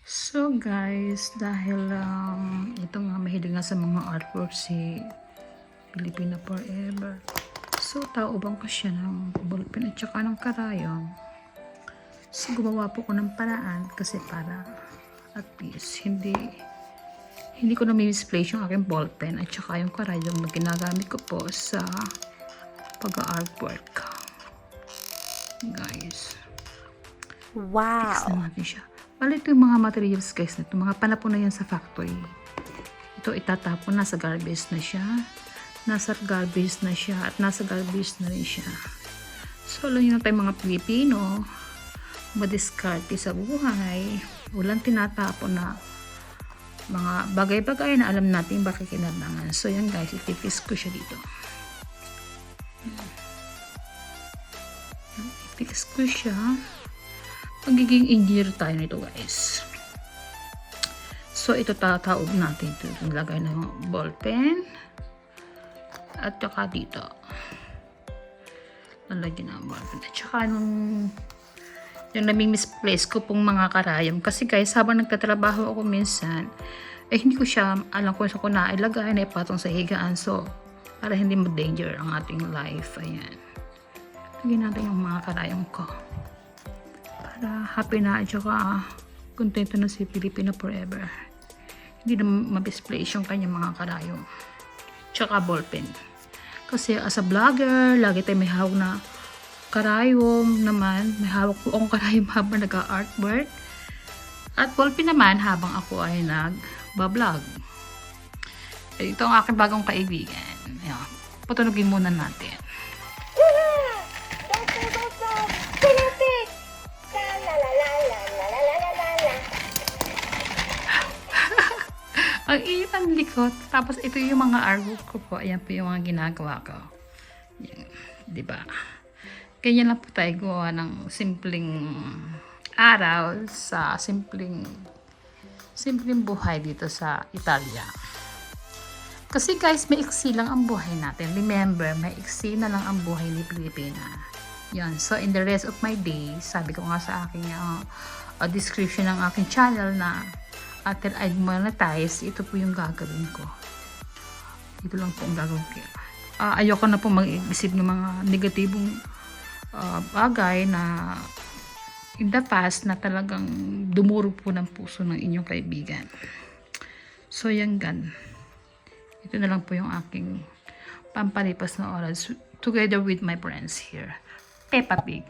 So guys, dahil ito nga mahilig nga sa mga artwork si Pilipina Forever. So taubang ko siya ng ballpen at saka ng karayom. So gumawa po ko ng paraan kasi para at least hindi ko na misplace yung aking ballpen at saka yung karayom na ginagamit ko po sa pag-artwork. Guys. Wow! Fix na natin siya. Bali ito yung mga materials guys na ito. Mga panapon na yan sa factory. Ito itatapon. Nasa garbage na siya. Nasa garbage na siya. At nasa garbage na rin siya. So alam nyo na tayo mga Pilipino. Madiskarte sa buhay. Walang tinatapon na mga bagay-bagay na alam natin bakit kinarlangan. So yan guys. Itipis ko siya dito. Itipis ko siya. Magiging engineer tayo nito guys. So ito tataob natin ito. Naglagay ng ballpen. At saka dito. Nalagyan ng ballpen. At saka yung nami-misplace ko pong mga karayom. Kasi guys, habang nagtatrabaho ako minsan, hindi ko siya alam kung saan ko na ilagay na ipatong sa higaan. So, para hindi ma-danger ang ating life. Ayan. Lagyan natin yung mga karayom ko. Para happy na at saka kontento na si Pilipina Forever. Hindi na ma-misplace yung kanyang mga karayom. Tsaka ballpen. Kasi as a vlogger, lagi tayo may hawak na karayom naman. May hawak po akong karayom habang nag-artwork. At ballpen naman habang ako ay nag-vlog. Ito ang aking bagong kaibigan. Ayan. Patunogin muna natin. Ang init ang likot. Tapos ito yung mga artwork ko po. Ayan po yung mga ginagawa ko. Yan. Diba? Ganyan lang po tayo gawa ng simpleng araw sa simpleng buhay dito sa Italia. Kasi guys, may iksi lang ang buhay natin. Remember, may iksi na lang ang buhay ni Pilipina. Yan. So, in the rest of my day, sabi ko nga sa aking description ng aking channel na after I monetize, ito po yung gagawin ko. Ito lang po ang gagawin ko. Ayoko na po mag-isip ng mga negatibong bagay na in the past na talagang dumuro po ng puso ng inyong kaibigan. So, yan gan. Ito na lang po yung aking pampalipas na oras together with my friends here. Peppa Pig.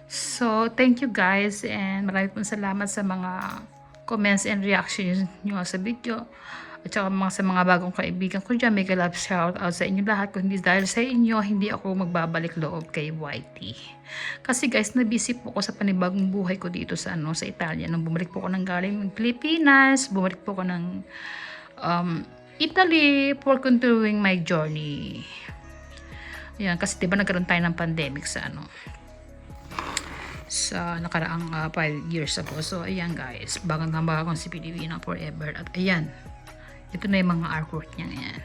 So, thank you guys and maraming pong salamat sa mga comments and reactions nyo sa video. At saka sa mga bagong kaibigan ko dyan, mega love shout out sa inyo lahat. Kung hindi dahil sa inyo, hindi ako magbabalik loob kay YT. Kasi guys, nabisi po ako sa panibagong buhay ko dito sa Italia. Nung bumalik po ako ng galing ng Pilipinas, bumalik po ako ng Italy for continuing my journey. Ayan, kasi diba nagkaroon tayo ng pandemic sa nakaraang 5 years ago. So, ayan guys. Bagong si Pilipina Forever. At ayan. Ito na yung mga artwork niya. Ayan.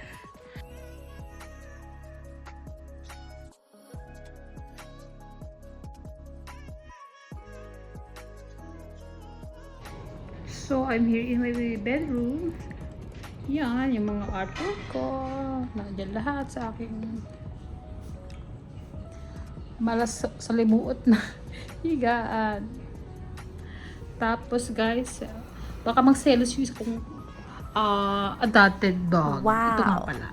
So, I'm here in my bedroom. Yan, yung mga artwork ko. Nandiyan lahat sa aking malas sa limuot na higaan. Tapos guys, baka magselos yung kung adopted dog. Wow. Ito nga pala.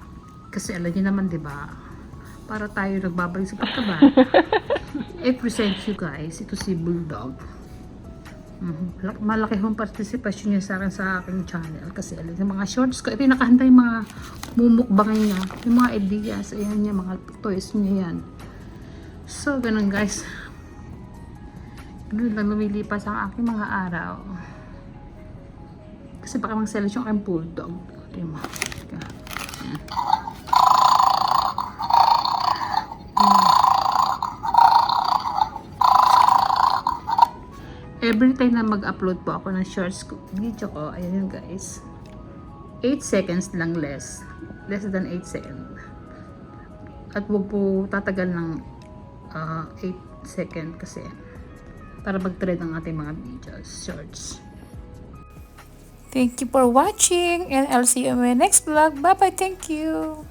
Kasi alam niyo naman, 'di ba? Para tayo nagbabalik sa pagkaba. I-present you guys, ito si Bulldog. Malaki hong participation niya sa akin sa aking channel kasi alam niyo mga shorts ko. Ito yung nakahanda yung mga mumukbangin niya. Yung mga ideas, ayan niya, mga toys niya yan. So, ganun guys. Ganun lang lumilipas ang aking mga araw. Kasi baka mag-selos yung aking bulldog. Ito yung mga. Every time na mag-upload po ako ng shorts video ko, ayan yun guys. 8 seconds lang less. Less than 8 seconds. At huwag po tatagal ng 8 second kasi para mag-thread ang ating mga videos, shorts. Thank you for watching and I'll see you in my next vlog. Bye bye, thank you.